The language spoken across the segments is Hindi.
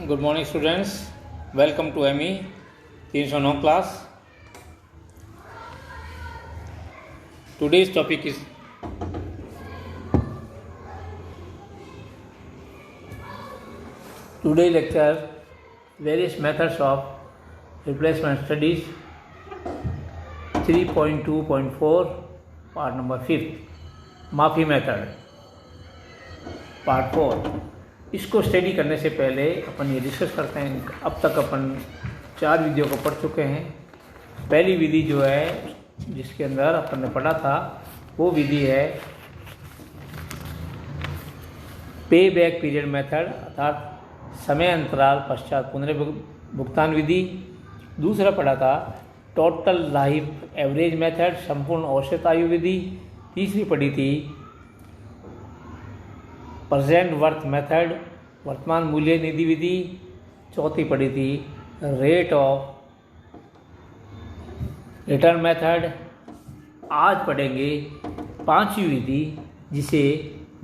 Good morning students, welcome to ME 309 class. Today's topic is today lecture various methods of replacement studies 3.2.4 part number 5 माफ़ी मेथड पार्ट 4। इसको स्टडी करने से पहले अपन ये डिस्कस करते हैं। अब तक अपन 4 विधियों को पढ़ चुके हैं। पहली विधि जो है जिसके अंदर अपन ने पढ़ा था वो विधि है पे बैक पीरियड मेथड, अर्थात समय अंतराल पश्चात पुनर्भुगतान विधि। दूसरा पढ़ा था टोटल लाइफ एवरेज मेथड, संपूर्ण औसत आयु विधि। तीसरी पढ़ी थी प्रेजेंट वर्थ मेथड, वर्तमान मूल्य निधि विधि। चौथी पढ़ी थी रेट ऑफ रिटर्न मेथड। आज पढ़ेंगे 5वीं विधि जिसे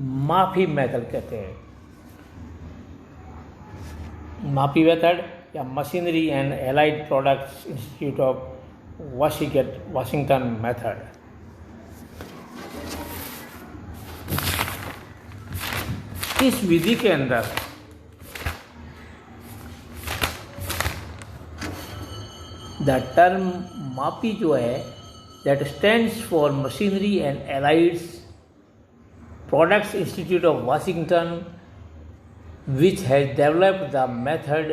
माफ़ी मेथड कहते हैं। माफ़ी मेथड या machinery and allied products institute of Washington method. इस विधि के अंदर द टर्म मापी जो है that stands for machinery and allieds products institute of Washington which has developed the method.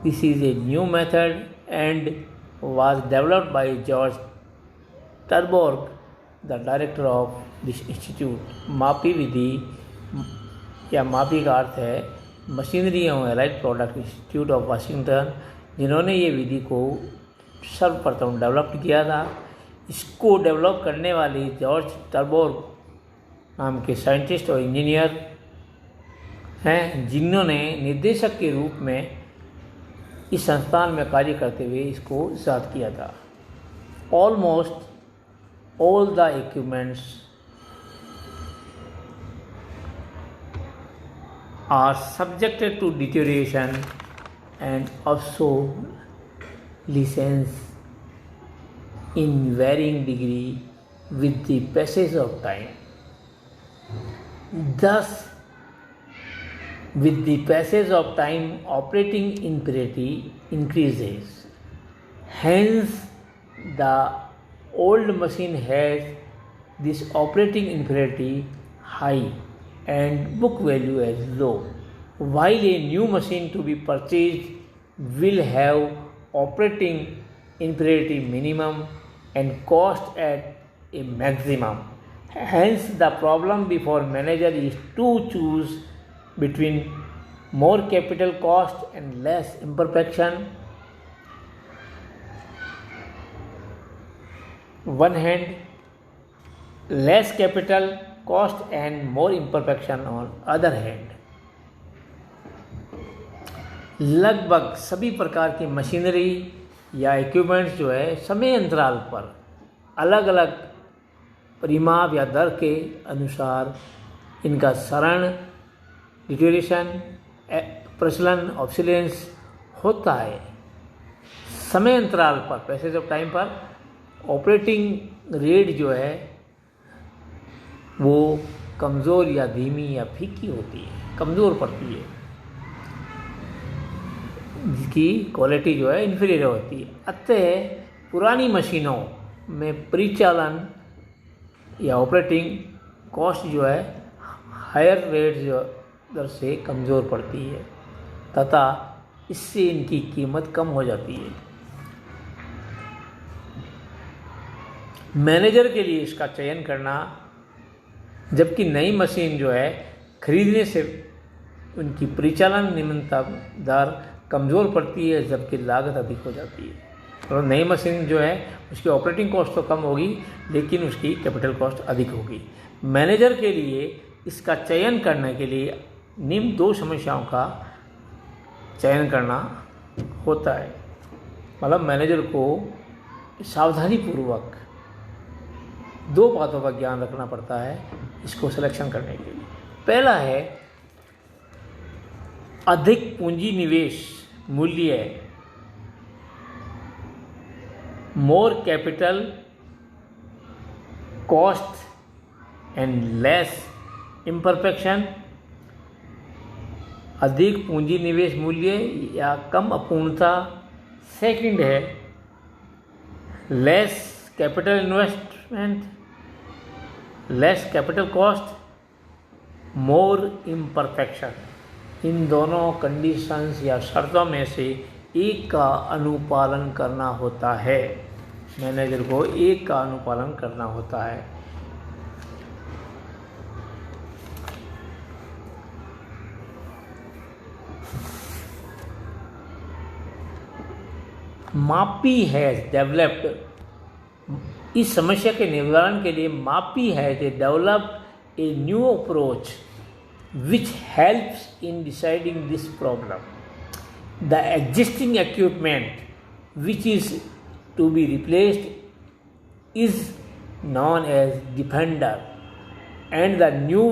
This is a new method and was developed by George Terborg, the director of this institute. मापी विधि या मापी का अर्थ है मशीनरी एवं allied product institute of Washington, जिन्होंने ये विधि को सर्वप्रथम डेवलप किया था। इसको डेवलप करने वाले जॉर्ज टर्बोर्ग नाम के साइंटिस्ट और इंजीनियर हैं, जिन्होंने निर्देशक के रूप में इस संस्थान में कार्य करते हुए इसको इजाद किया था। Almost all the equipments are subjected to deterioration and obsolescence in varying degree with the passage of time. Thus, with the passage of time, operating imperative increases. Hence, the old machine has this operating imperative high and book value as low, while a new machine to be purchased will have operating imperative minimum and cost at a maximum. Hence, the problem before manager is to choose between more capital cost and less imperfection. One hand, less capital cost and more imperfection on other hand. लगभग सभी प्रकार की मशीनरी या इक्विपमेंट्स जो है समय अंतराल पर अलग अलग परिमाप या दर के अनुसार इनका सरण, डिटेरियोरेशन, प्रचलन, ऑब्सोलेंस होता है। समय अंतराल पर, पैसेज ऑफ टाइम पर ऑपरेटिंग रेट जो है वो कमज़ोर या धीमी या फीकी होती है, कमज़ोर पड़ती है, जिसकी क्वालिटी जो है इन्फीरियर होती है। अतः पुरानी मशीनों में परिचालन या ऑपरेटिंग कॉस्ट जो है हायर रेट जो दर से कमज़ोर पड़ती है तथा इससे इनकी कीमत कम हो जाती है। मैनेजर के लिए इसका चयन करना, जबकि नई मशीन जो है खरीदने से उनकी परिचालन निम्नतम दर कमज़ोर पड़ती है, जबकि लागत अधिक हो जाती है। और नई मशीन जो है उसकी ऑपरेटिंग कॉस्ट तो कम होगी लेकिन उसकी कैपिटल कॉस्ट अधिक होगी। मैनेजर के लिए इसका चयन करने के लिए निम्न 2 समस्याओं का चयन करना होता है। मतलब मैनेजर को सावधानीपूर्वक 2 बातों का ज्ञान रखना पड़ता है इसको सिलेक्शन करने के लिए। पहला है अधिक पूंजी निवेश मूल्य, more capital cost and less imperfection, अधिक पूंजी निवेश मूल्य या कम अपूर्णता। सेकंड है less capital investment, less capital cost, more imperfection. इन दोनों कंडीशंस या शर्तों में से एक का अनुपालन करना होता है। मैनेजर को एक का अनुपालन करना होता है। मापी हैज डेवलप्ड, इस समस्या के निवारण के लिए मापी has developed a new approach which helps in deciding this problem. The existing equipment which is to be replaced is known as Defender, and the new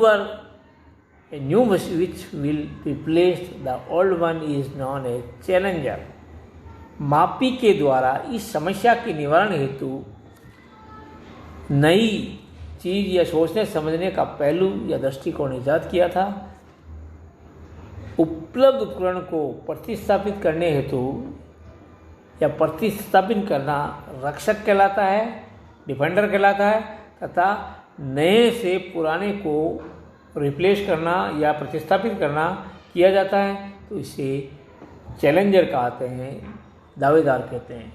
which will replace the old one is known as Challenger. मापी के द्वारा इस समस्या के निवारण हेतु नई चीज या सोचने समझने का पहलू या दृष्टिकोण ईजाद किया था। उपलब्ध उपकरण को प्रतिस्थापित करने हेतु या प्रतिस्थापित करना रक्षक कहलाता है, डिफेंडर कहलाता है, तथा नए से पुराने को रिप्लेस करना या प्रतिस्थापित करना किया जाता है तो इसे चैलेंजर कहते हैं, दावेदार कहते हैं।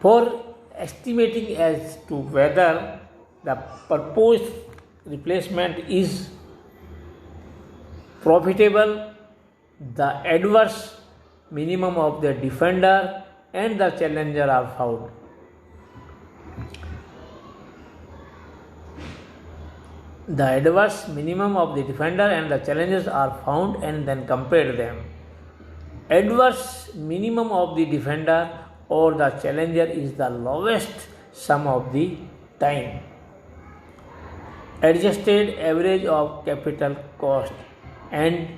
For estimating as to whether the proposed replacement is profitable, the adverse minimum of the defender and the challenger are found. The adverse minimum of the defender and the challengers are found and then compare them. Adverse minimum of the defender or the challenger is the lowest sum of the time. Adjusted average of capital cost and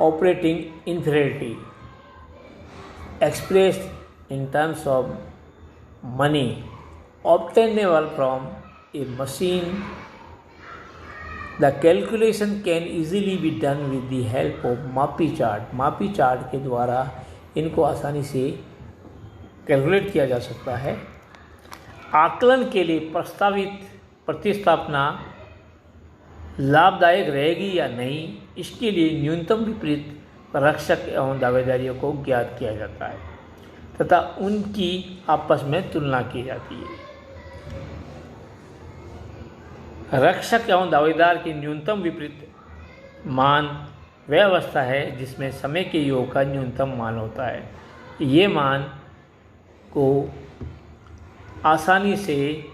operating inferiority expressed in terms of money obtainable from a machine. The calculation can easily be done with the help of MAPI chart. MAPI chart के द्वारा इनको आसानी से कैलकुलेट किया जा सकता है। आकलन के लिए प्रस्तावित प्रतिस्थापना लाभदायक रहेगी या नहीं, इसके लिए न्यूनतम विपरीत रक्षक एवं दावेदारियों को ज्ञात किया जाता है तथा उनकी आपस में तुलना की जाती है। रक्षक एवं दावेदार की न्यूनतम विपरीत मान वह अवस्था है जिसमें समय के योग का न्यूनतम मान होता है। ये मान को आसानी से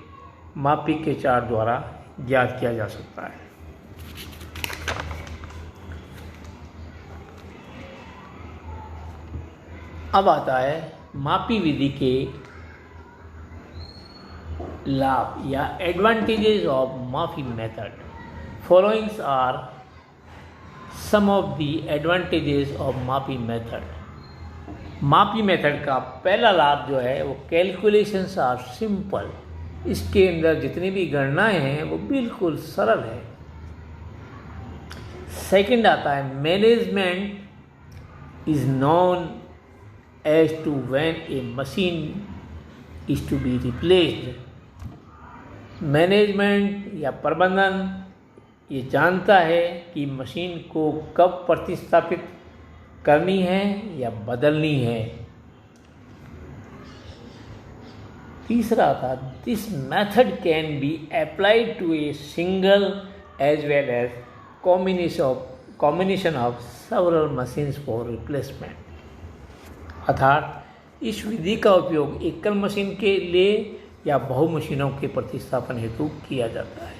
मापी के चार्ट द्वारा ज्ञात किया जा सकता है। अब आता है मापी विधि के लाभ या advantages of MAPI method. Followings are some of the advantages of MAPI method. MAPI method का पहला लाभ जो है वो कैलकुलेशंस आर सिंपल। इसके अंदर जितनी भी गणनाएं हैं वो बिल्कुल सरल है। सेकंड आता है management is non as to when a machine is to be replaced. Management या प्रबंधन ये जानता है कि मशीन को कब प्रतिस्थापित करनी है या बदलनी है। तीसरा था this method can be applied to a single as well as combination of several machines for replacement. अर्थात इस विधि का उपयोग एकल मशीन के लिए या बहु मशीनों के प्रतिस्थापन हेतु किया जाता है।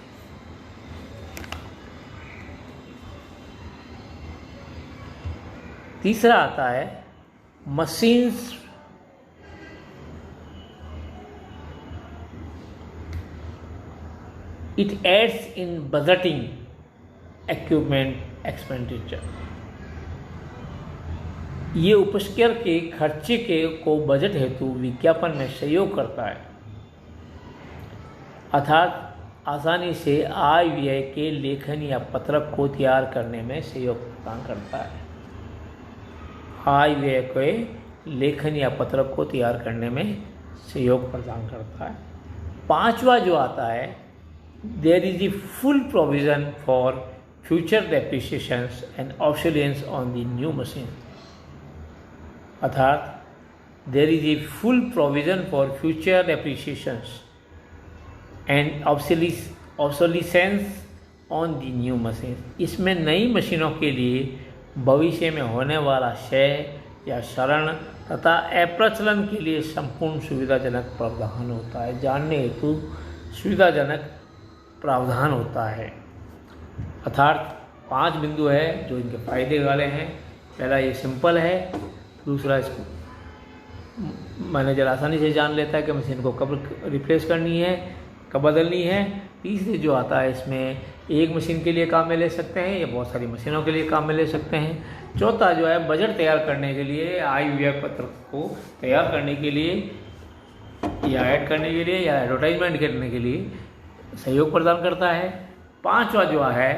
तीसरा आता है machines it adds in budgeting equipment expenditure. ये उपस्कर के खर्चे को बजट हेतु विज्ञापन में सहयोग करता है, अर्थात आसानी से आय व्यय के लेखन या पत्रक को तैयार करने में सहयोग प्रदान करता है। आय व्यय के लेखन या पत्रक को तैयार करने में सहयोग प्रदान करता है। पांचवा जो आता है, there is a full provision for future depreciations and obsolescence on the new machine, अर्थात there is a full provision for future depreciations and obsolescence on the new machine. इसमें नई मशीनों के लिए भविष्य में होने वाला क्षय या क्षरण तथा अप्रचलन के लिए संपूर्ण सुविधाजनक प्रावधान होता है। जानने हेतु सुविधाजनक प्रावधान होता है, अर्थात 5 बिंदु है जो इनके फायदे वाले हैं। पहला ये सिंपल है, दूसरा इसको मैनेजर आसानी से जान लेता है कि मशीन को कब रिप्लेस करनी है, कब बदलनी है। तीसरे जो आता है, इसमें एक मशीन के लिए काम में ले सकते हैं या बहुत सारी मशीनों के लिए काम में ले सकते हैं। चौथा जो है, बजट तैयार करने के लिए, आय व्यय पत्रक को तैयार करने के लिए या ऐड करने के लिए या एडवर्टाइजमेंट करने के लिए सहयोग प्रदान करता है। पांचवा जो है,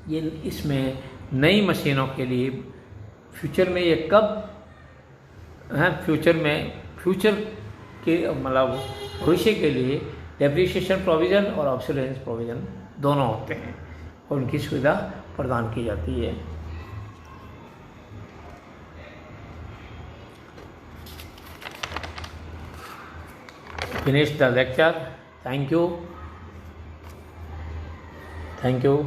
ये इसमें नई मशीनों के लिए फ्यूचर में ये कब हैं, फ्यूचर के मतलब भविष्य के लिए डेप्रिसिएशन प्रोविज़न और ऑब्सोलेंस प्रोविज़न दोनों होते हैं और उनकी सुविधा प्रदान की जाती है। Finish the lecture. Thank you.